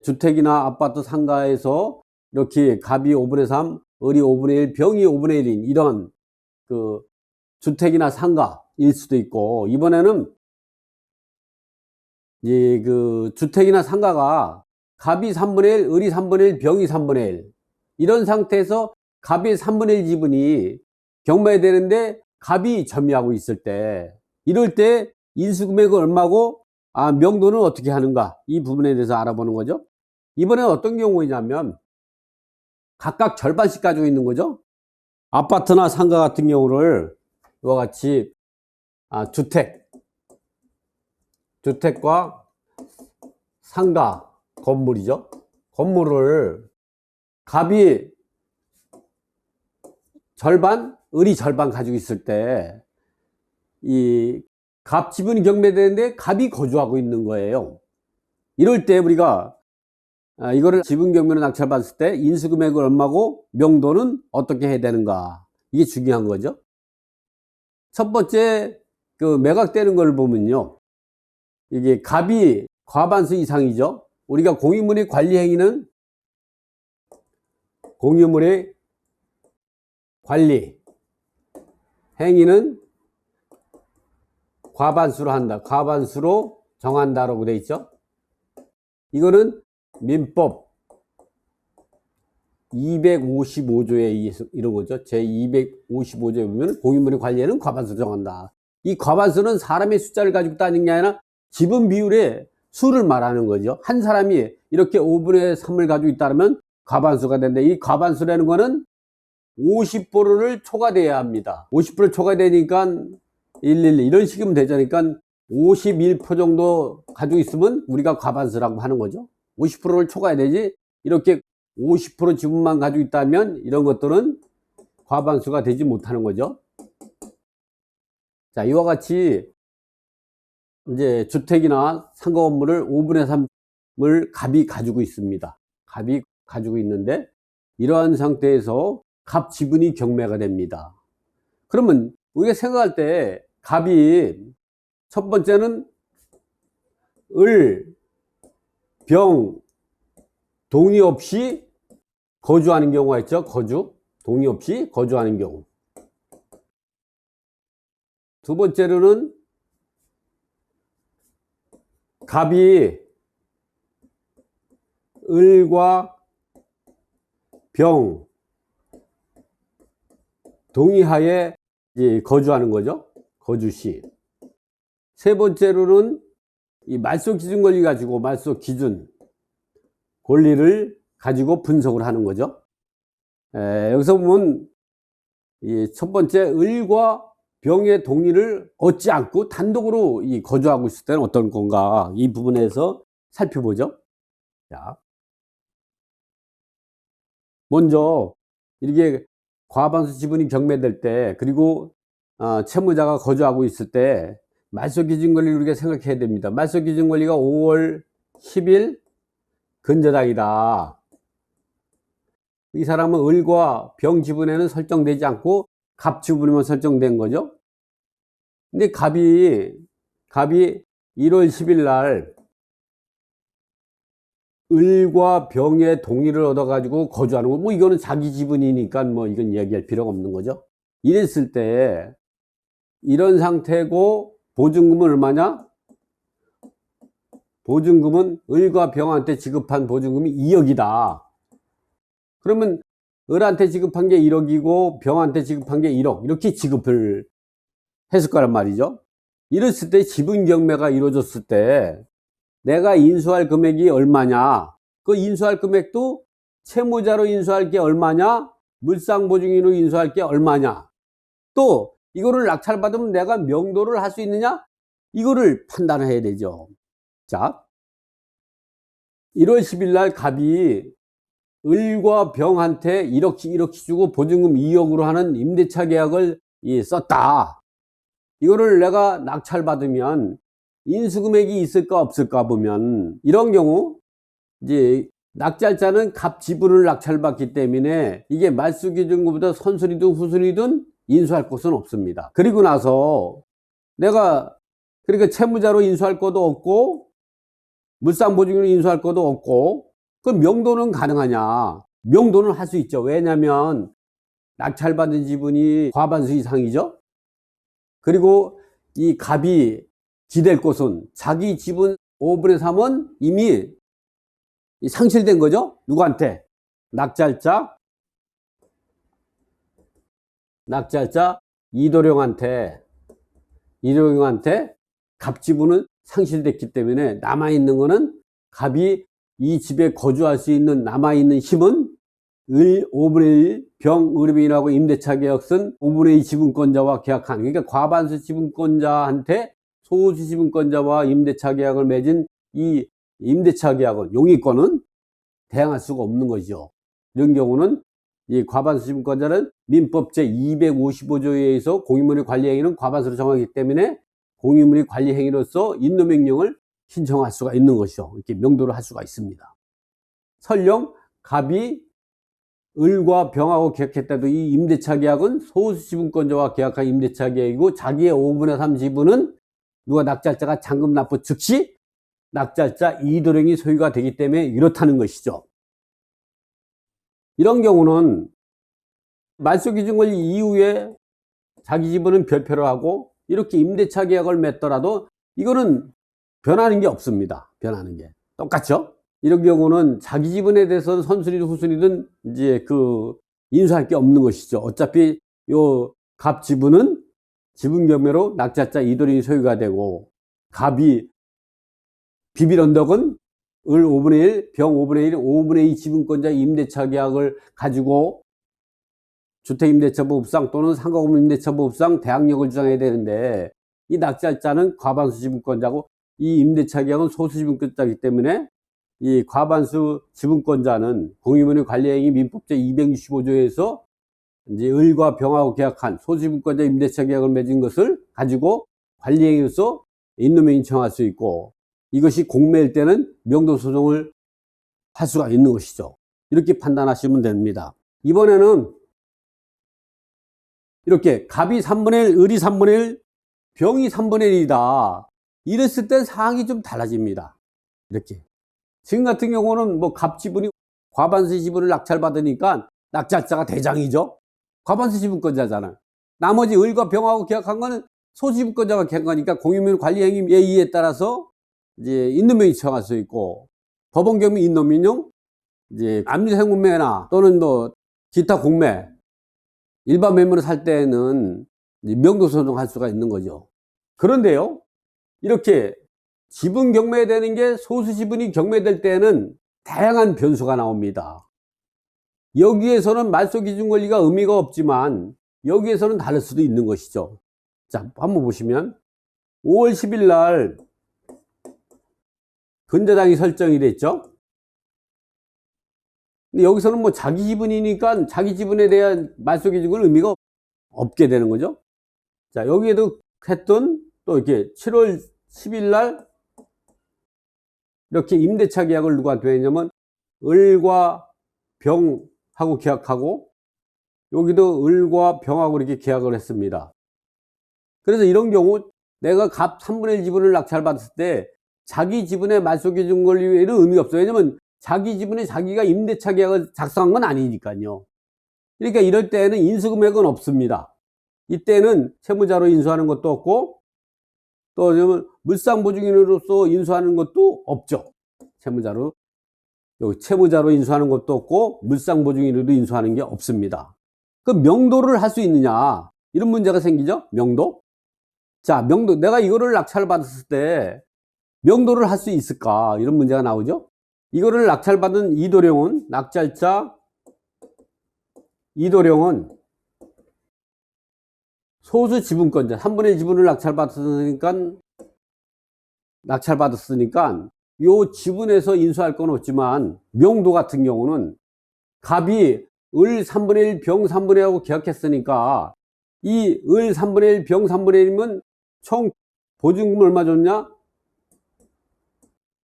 주택이나 아파트 상가에서 이렇게 갑이 5분의 3, 을이 5분의 1, 병이 5분의 1인 이런 그 주택이나 상가일 수도 있고, 이번에는 그 주택이나 상가가 갑이 3분의 1, 을이 3분의 1, 병이 3분의 1 이런 상태에서 갑이 3분의 1 지분이 경매되는데 갑이 점유하고 있을 때, 이럴 때 인수금액은 얼마고 명도는 어떻게 하는가, 이 부분에 대해서 알아보는 거죠. 이번에는 어떤 경우이냐면 각각 절반씩 가지고 있는 거죠. 아파트나 상가 같은 경우를 이와 같이 주택과 상가, 건물이죠. 건물을 갑이 절반, 을이 절반 가지고 있을 때 이 갑 지분이 경매되는데 갑이 거주하고 있는 거예요. 이럴 때 우리가 이거를 지분 경매로 낙찰받았을 때 인수금액은 얼마고 명도는 어떻게 해야 되는가, 이게 중요한 거죠. 첫 번째 그 매각되는 걸 보면요, 이게 갑이 과반수 이상이죠. 우리가 공유물의 관리 행위는 공유물의 관리 행위는 과반수로 한다, 과반수로 정한다라고 돼 있죠. 이거는 민법 255조에 의해서 이런 거죠. 제 255조에 보면 공유물의 관리에는 과반수로 정한다. 이 과반수는 사람의 숫자를 가지고 따지는 게 아니라 지분 비율의 수를 말하는 거죠. 한 사람이 이렇게 5분의 3을 가지고 있다면 과반수가 된다. 이 과반수라는 거는 50%를 초과돼야 합니다. 50% 초과되니까 111 이런 식이면 되자니까 51% 정도 가지고 있으면 우리가 과반수라고 하는 거죠. 50%를 초과해야 되지, 이렇게 50% 지분만 가지고 있다면 이런 것들은 과반수가 되지 못하는 거죠. 자, 이와 같이 이제 주택이나 상가 건물을 5분의 3을 갑이 가지고 있습니다. 갑이 가지고 있는데 이러한 상태에서 갑 지분이 경매가 됩니다. 그러면 우리가 생각할 때 갑이 첫 번째는 을, 병, 동의 없이 거주하는 경우가 있죠. 동의 없이 거주하는 경우. 두 번째로는 갑이 을과 병 동의하에 거주하는 거죠. 거주시. 세 번째로는 이 말소 기준 권리 가지고 말소 기준 권리를 가지고 분석을 하는 거죠. 여기서 보면 첫 번째 을과 병의 동의를 얻지 않고 단독으로 거주하고 있을 때는 어떤 건가, 이 부분에서 살펴보죠. 자, 먼저 이렇게 과반수 지분이 경매될 때, 그리고 채무자가 거주하고 있을 때 말소 기준 권리를 우리가 생각해야 됩니다. 말소 기준 권리가 5월 10일 근저당이다. 이 사람은 을과 병 지분에는 설정되지 않고 갑 지분에만 설정된 거죠. 근데 갑이 1월 10일 날 을과 병의 동의를 얻어 가지고 거주하는 거, 뭐 이거는 자기 지분이니까 뭐 이건 이야기할 필요가 없는 거죠. 이랬을 때 이런 상태고 보증금은 얼마냐? 보증금은 을과 병한테 지급한 보증금이 2억이다. 그러면 을한테 지급한 게 1억이고 병한테 지급한 게 1억, 이렇게 지급을 했을 거란 말이죠. 이랬을 때 지분 경매가 이루어졌을 때 내가 인수할 금액이 얼마냐, 그 인수할 금액도 채무자로 인수할 게 얼마냐, 물상보증인으로 인수할 게 얼마냐, 또 이거를 낙찰받으면 내가 명도를 할 수 있느냐, 이거를 판단해야 되죠. 자, 1월 10일 날 갑이 을과 병한테 1억씩 주고 보증금 2억으로 하는 임대차 계약을 썼다. 이거를 내가 낙찰받으면 인수금액이 있을까 없을까 보면, 이런 경우 이제 낙찰자는 갑 지분을 낙찰받기 때문에 이게 말소기준금보다 선순위든 후순위든 인수할 곳은 없습니다. 그리고 나서 내가 그러니까 채무자로 인수할 것도 없고 물상보증인으로 인수할 것도 없고 그럼 명도는 가능하냐? 명도는 할 수 있죠. 왜냐면 낙찰받은 지분이 과반수 이상이죠. 그리고 이 갑이 기댈 곳은 자기 지분 5분의 3은 이미 상실된 거죠. 누구한테? 낙찰자 이도령한테 갑 지분은 상실됐기 때문에 남아있는 거는 갑이 이 집에 거주할 수 있는 남아있는 힘은 5분의 1 병 의료인하고 임대차 계약 쓴 5분의 2 지분권자와 계약한, 그러니까 과반수 지분권자한테 소수 지분권자와 임대차 계약을 맺은 이 임대차 계약은 용의권은 대항할 수가 없는 것이죠. 이런 경우는 이 과반수 지분권자는 민법 제255조에 의해서 공유물의 관리 행위는 과반수로 정하기 때문에 공유물의 관리 행위로서 인도명령을 신청할 수가 있는 것이죠. 이렇게 명도를 할 수가 있습니다. 설령 갑이 을과 병하고 계약했다도 이 임대차 계약은 소수 지분권자와 계약한 임대차 계약이고 자기의 5분의 3 지분은 누가 낙찰자가 잔금 납부 즉시 낙찰자 이도령이 소유가 되기 때문에 이렇다는 것이죠. 이런 경우는 말소기준권리 이후에 자기 지분은 별표로 하고 이렇게 임대차 계약을 맺더라도 이거는 변하는 게 없습니다. 변하는 게 똑같죠. 이런 경우는 자기 지분에 대해서는 선순위든 후순위든 이제 인수할 게 없는 것이죠. 어차피 요 갑 지분은 지분 경매로 낙찰자 이도령이 소유가 되고, 갑이 비빌 언덕은 을 5분의 1, 병 5분의 1, 5분의 2 지분권자 임대차 계약을 가지고 주택임대차보호법상 또는 상가건물임대차보호법상 대항력을 주장해야 되는데, 이 낙찰자는 과반수 지분권자고 이 임대차 계약은 소수 지분권자이기 때문에 이 과반수 지분권자는 공유물의 관리행위 민법 제265조에서 이제 을과 병하고 계약한 소수 지분권자 임대차 계약을 맺은 것을 가지고 관리행위로서 인도명령 신청할 수 있고, 이것이 공매일 때는 명도 소송을 할 수가 있는 것이죠. 이렇게 판단하시면 됩니다. 이번에는 이렇게 갑이 3분의 1, 을이 3분의 1, 병이 3분의 1이다. 이랬을 땐 상황이 좀 달라집니다. 이렇게. 지금 같은 경우는 뭐 갑 지분이 과반수 지분을 낙찰받으니까 낙찰자가 대장이죠. 과반수 지분권자잖아요. 나머지 을과 병하고 계약한 거는 소지분권자가 계약한 거니까 공유물 관리행위 예의에 따라서 이제 인도명의 청할 수 있고, 법원 경우 인도명령, 이제 압류생 공매나 또는 뭐 기타 공매, 일반 매물을 살 때는 명도 소송할 수가 있는 거죠. 그런데요, 이렇게 지분 경매되는 게 소수 지분이 경매될 때는 다양한 변수가 나옵니다. 여기에서는 말소기준 권리가 의미가 없지만 여기에서는 다를 수도 있는 것이죠. 자, 한번 보시면 5월 10일 날 근저당이 설정이 됐죠. 근데 여기서는 뭐 자기 지분이니까 자기 지분에 대한 말소기준은 의미가 없게 되는 거죠. 자, 여기에도 했던 또 이렇게 7월 10일 날 이렇게 임대차 계약을 누구한테 했냐면 을과 병하고 계약하고, 여기도 을과 병하고 이렇게 계약을 했습니다. 그래서 이런 경우 내가 갑 3분의 1 지분을 낙찰받았을 때 자기 지분의 말소기준 권리에는 의미가 없어요. 왜냐면 자기 지분에 자기가 임대차 계약을 작성한 건 아니니까요. 그러니까 이럴 때는 인수금액은 없습니다. 이때는 채무자로 인수하는 것도 없고, 또 물상보증인으로서 인수하는 것도 없죠. 채무자로 인수하는 것도 없고 물상보증인으로 인수하는 게 없습니다. 그럼 명도를 할 수 있느냐, 이런 문제가 생기죠. 명도. 자, 명도, 내가 이거를 낙찰받았을 때 명도를 할 수 있을까, 이런 문제가 나오죠. 이거를 낙찰받은 이도령은, 낙찰자 이도령은 소수 지분권자 3분의 1 지분을 낙찰받았으니까 요 지분에서 인수할 건 없지만, 명도 같은 경우는 갑이 을 3분의 1, 병 3분의 1하고 계약했으니까 이 을 3분의 1, 병 3분의 1이면 총 보증금 얼마 줬냐?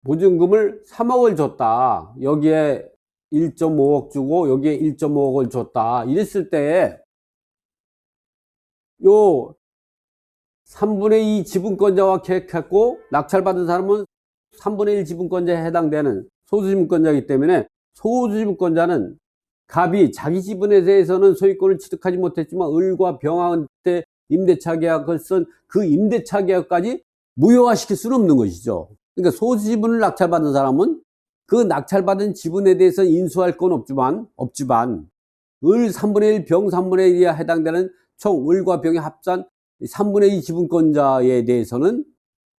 보증금을 3억을 줬다. 여기에 1.5억 주고 여기에 1.5억을 줬다. 이랬을 때 요 3분의 2 지분권자와 계약했고 낙찰받은 사람은 3분의 1 지분권자에 해당되는 소수지분권자이기 때문에 소수지분권자는 갑이 자기 지분에 대해서는 소유권을 취득하지 못했지만 을과 병한테 임대차 계약을 쓴 그 임대차 계약까지 무효화시킬 수는 없는 것이죠. 그러니까 소수지분을 낙찰받은 사람은 그 낙찰받은 지분에 대해서 인수할 건 없지만 을 3분의 1, 병 3분의 1에 해당되는 총 을과 병이 합산 3분의 2 지분권자에 대해서는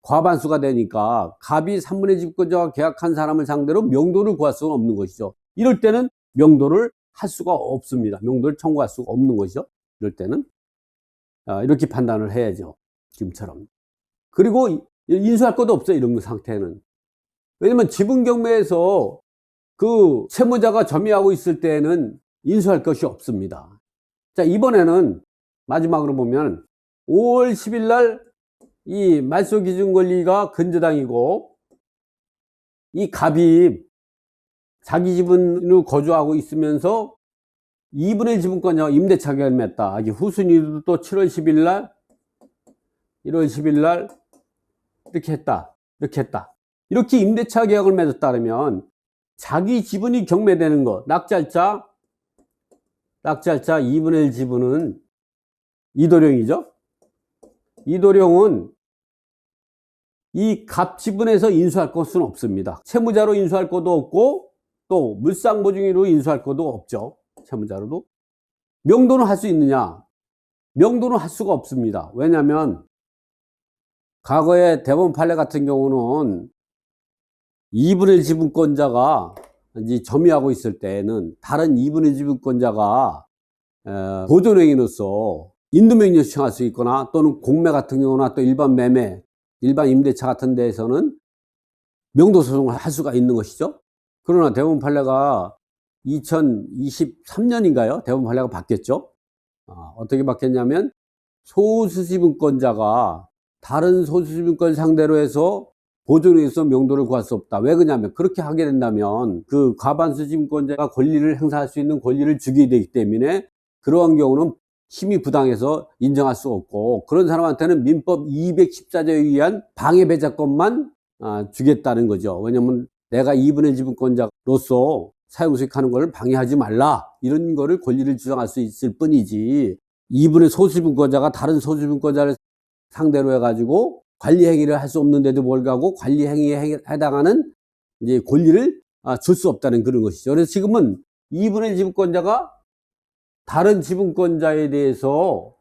과반수가 되니까 갑이 3분의 2 지분권자와 계약한 사람을 상대로 명도를 구할 수는 없는 것이죠. 이럴 때는 명도를 할 수가 없습니다. 명도를 청구할 수가 없는 것이죠. 이럴 때는 이렇게 판단을 해야죠. 지금처럼. 그리고 인수할 것도 없어요. 이런 상태는. 왜냐면 지분 경매에서 그 채무자가 점유하고 있을 때는 인수할 것이 없습니다. 자, 이번에는 마지막으로 보면 5월 10일 날 이 말소 기준 권리가 근저당이고 이 갑이 자기 지분으로 거주하고 있으면서 2분의 1 지분권자와 임대차 계약을 맺었다. 후순위도 또 7월 10일 날 1월 10일 날 이렇게 했다. 이렇게 임대차 계약을 맺었다면 자기 지분이 경매되는 것, 낙찰자 2분의 1 지분은 이도령이죠. 이도령은 이 갑 지분에서 인수할 것은 없습니다. 채무자로 인수할 것도 없고 또 물상보증인으로 인수할 것도 없죠. 채무자로도. 명도는 할 수 있느냐? 명도는 할 수가 없습니다. 왜냐하면 과거에 대법원 판례 같은 경우는 2분의 1 지분권자가 이제 점유하고 있을 때는 다른 2분의 1 지분권자가 보존행위로서 인도명령 신청할 수 있거나 또는 공매 같은 경우나 또 일반 매매, 일반 임대차 같은 데에서는 명도소송을 할 수가 있는 것이죠. 그러나 대법원 판례가 2023년인가요? 대법원 판례가 바뀌었죠. 어떻게 바뀌었냐면 소수지분권자가 다른 소수지분권 상대로 해서 보존에서 명도를 구할 수 없다. 왜 그러냐면 그렇게 하게 된다면 그 과반수 지분권자가 권리를 행사할 수 있는 권리를 주게 되기 때문에 그러한 경우는 힘이 부당해서 인정할 수 없고 그런 사람한테는 민법 214조에 의한 방해배자권만 주겠다는 거죠. 왜냐하면 내가 2분의 1 지분권자로서 사용수익하는 걸 방해하지 말라 이런 거를 권리를 주장할 수 있을 뿐이지 2분의 소수지분권자가 다른 소수지분권자를 상대로 해가지고 관리 행위를 할 수 없는데도 불구하고 관리 행위에 해당하는 이제 권리를 줄 수 없다는 그런 것이죠. 그래서 지금은 2분의 1 지분권자가 다른 지분권자에 대해서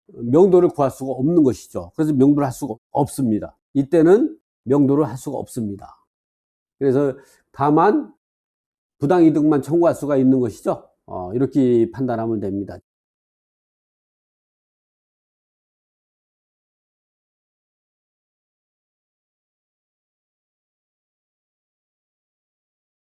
명도를 구할 수가 없는 것이죠. 그래서 명도를 할 수가 없습니다. 이때는 명도를 할 수가 없습니다. 그래서 다만 부당이득만 청구할 수가 있는 것이죠. 이렇게 판단하면 됩니다.